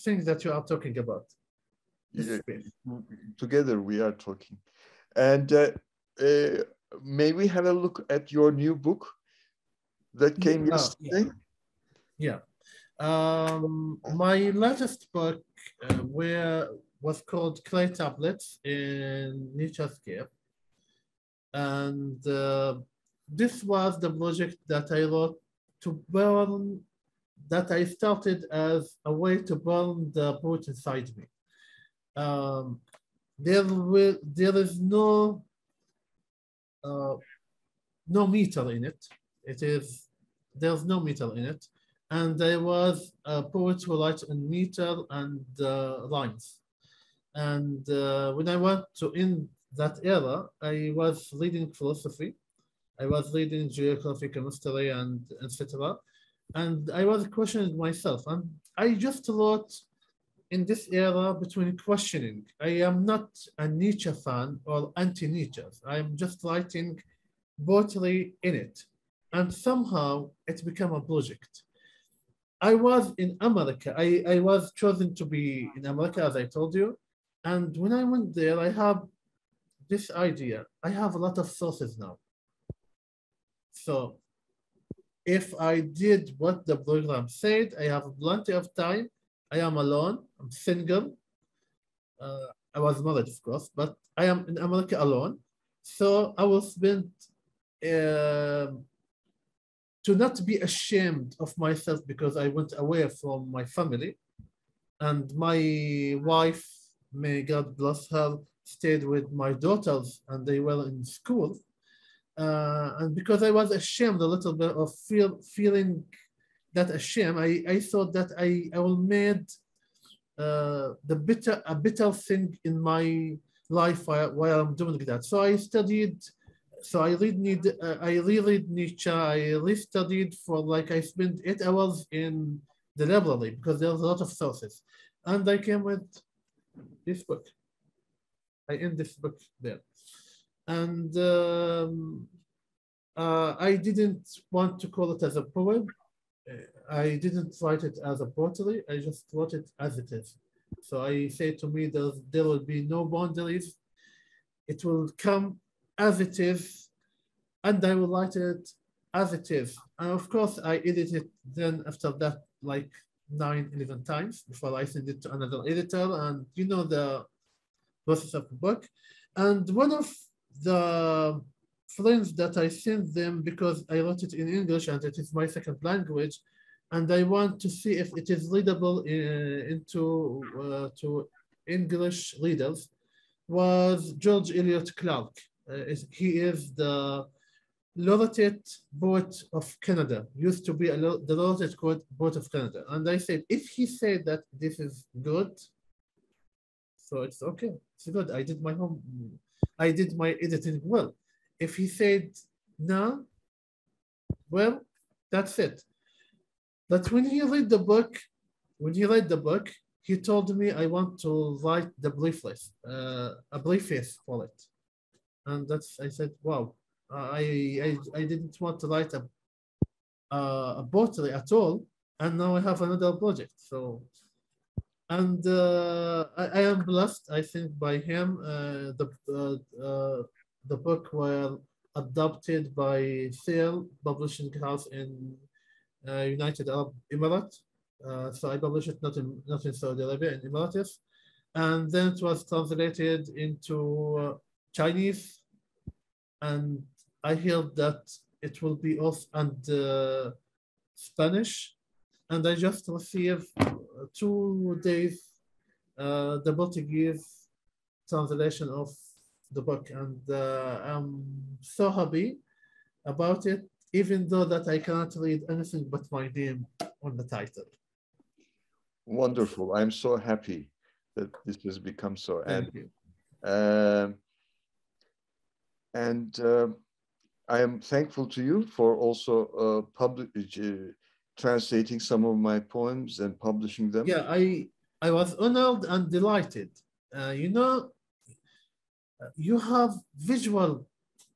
thing that you are talking about. Together we are talking. And may we have a look at your new book that came yesterday? Yeah. My latest book was called Clay Tablets in Nature's Care. And this was the project that I wrote to burn, that I started as a way to burn the poet inside me. There is no meter in it. There's no meter in it. And there was a poet who writes in meter and lines. And when I went to in that era, I was reading philosophy. I was reading geography, chemistry, and etc. And I was questioning myself. And I just wrote in this era between questioning. I am not a Nietzsche fan or anti-Nietzsche. I'm just writing poetry in it. And somehow it became a project. I was in America. I was chosen to be in America, as I told you. And when I went there, I have this idea. I have a lot of sources now. So if I did what the program said, I have plenty of time. I am alone. I'm single. I was married, of course, but I am in America alone. So I will spend to not be ashamed of myself because I went away from my family. And my wife, may God bless her, stayed with my daughters and they were in school. And because I was ashamed a little bit of feeling that ashamed, I thought that I will made a bitter thing in my life while I'm doing that. So I studied. So I reread Nietzsche. I re-studied for I spent 8 hours in the library because there's a lot of sources. And I came with this book. I end this book there. And I didn't want to call it as a poem. I didn't write it as a poetry, I just wrote it as it is. So I say to me that there will be no boundaries. It will come as it is, and I will write it as it is. And of course, I edit it then after that, like 9, 11 times before I send it to another editor. And you know the process of the book. And one of the friends that I sent them, because I wrote it in English and it is my second language, and I want to see if it is readable to English readers, was George Eliot Clark. He is the laureate poet of Canada, used to be the laureate poet of Canada. And I said, if he said that this is good, so it's okay, it's good. I did my editing well. If he said no, well, that's it. But when he read the book, he told me I want to write the a preface for it. And I said, wow, I didn't want to write a poetry at all, and now I have another project. So, and I am blessed, I think, by him. The book were adopted by Sale Publishing House in United Arab Emirates. So I published it not in Saudi Arabia, in Emirates, and then it was translated into Chinese, and I heard that it will be off and Spanish, and I just received 2 days the Portuguese translation of the book, and I'm so happy about it, even though that I cannot read anything but my name on the title. Wonderful. I'm so happy that this has become so. Thank you. I am thankful to you for also translating some of my poems and publishing them. Yeah, I was honored and delighted. You know, you have visual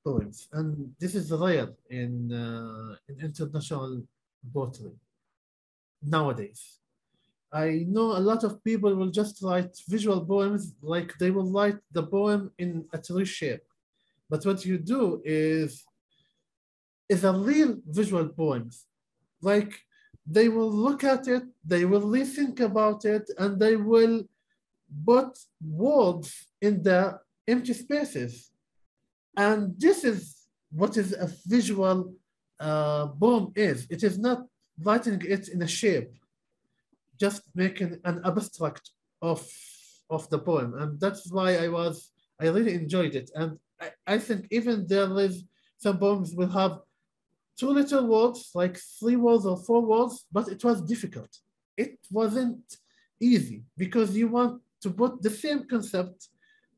poems, and this is rare in international poetry nowadays. I know a lot of people will just write visual poems, like they will write the poem in a tree shape. But what you do is a real visual poems. Like they will look at it, they will rethink about it, and they will put words in the empty spaces. And this is what is a visual poem is. It is not writing it in a shape, just making an abstract of the poem. And that's why I really enjoyed it. And I think even there is some poems will have 2 little words, like 3 words or 4 words, but it was difficult. It wasn't easy because you want to put the same concept,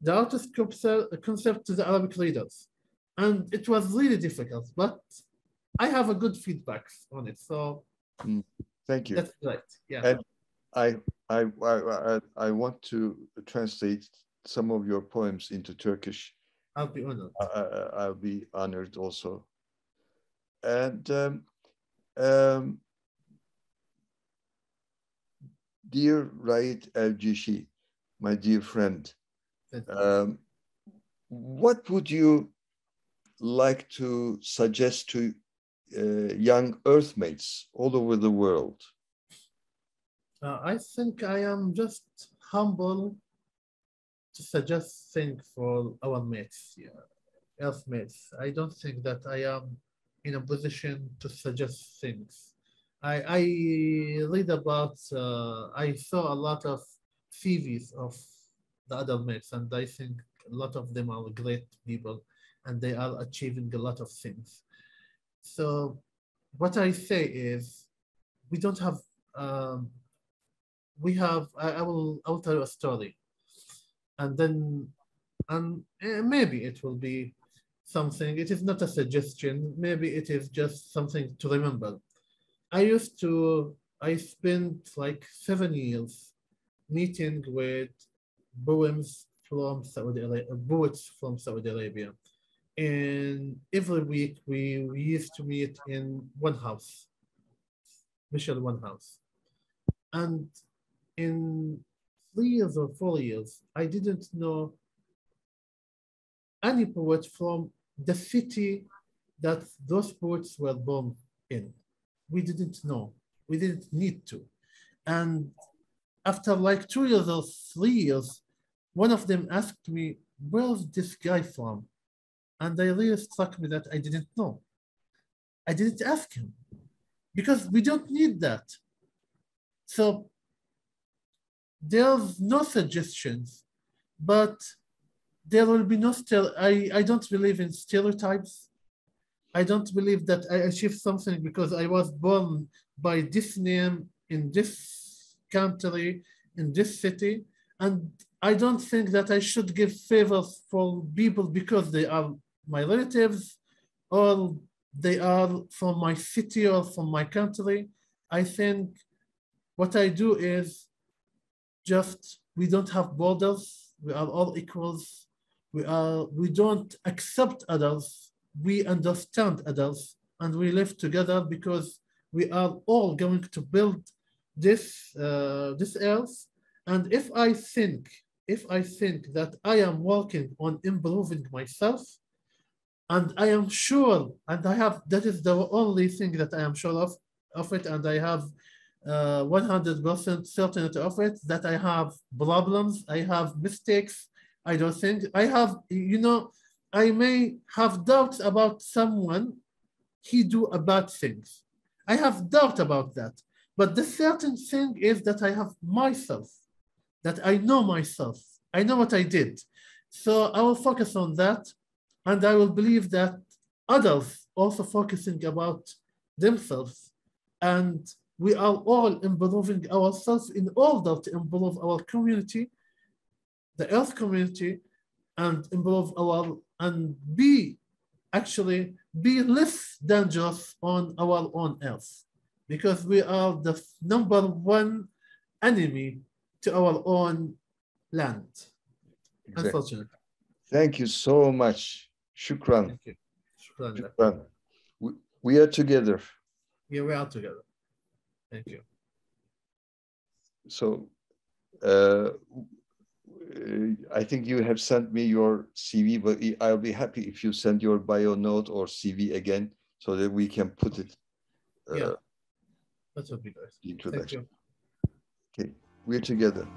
the artist concept to the Arabic readers. And it was really difficult, but I have a good feedback on it. So thank you. That's right. Yeah. And I want to translate some of your poems into Turkish. I'll be honored. I'll be honored also. And dear Raed Al-Jishi, my dear friend, what would you like to suggest to young Earthmates all over the world? I think I am just humble to suggest things for our mates, Earthmates. I don't think that I am in a position to suggest things. I read about, I saw a lot of CVs of the other mates, and I think a lot of them are great people and they are achieving a lot of things. So what I say is, we don't have, we have, I will tell you a story, and then, maybe it will be something, it is not a suggestion, maybe it is just something to remember. I spent like 7 years meeting with poets from Saudi Arabia. And every week we used to meet in one house. especially one house. And in 3 years or 4 years, I didn't know any poet from the city that those poets were born in. We didn't know. We didn't need to. And after like 2 years or 3 years, one of them asked me, where's this guy from? And I really struck me that I didn't know. I didn't ask him because we don't need that. So there's no suggestions, but there will be no I don't believe in stereotypes. I don't believe that I achieved something because I was born by this name in this country, in this city. And I don't think that I should give favors for people because they are my relatives or they are from my city or from my country. I think what I do is just, we don't have borders. We are all equals. We don't accept others. We understand others and we live together because we are all going to build this earth. And if I think that I am working on improving myself, and I am sure, and that is the only thing that I am sure of it, and I have 100% certainty of it, that I have problems, I have mistakes. I don't think I have, I may have doubts about someone, he do bad things. I have doubt about that. But the certain thing is that I have myself, that I know myself. I know what I did. So I will focus on that. And I will believe that others also focusing about themselves. And we are all improving ourselves in order to improve our community, the Earth community, and improve and be less dangerous on our own Earth, because we are the #1 enemy to our own land. Exactly. Unfortunately. Thank you so much. Shukran. Thank you. Shukran. Shukran. We are together. Yeah, we are together. Thank you. So I think you have sent me your CV, but I'll be happy if you send your bio note or CV again so that we can put it. Yeah, that would be nice. Introduction. Thank you. Okay, we're together.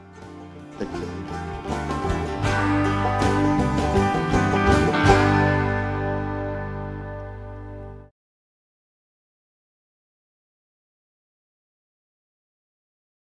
Thank you.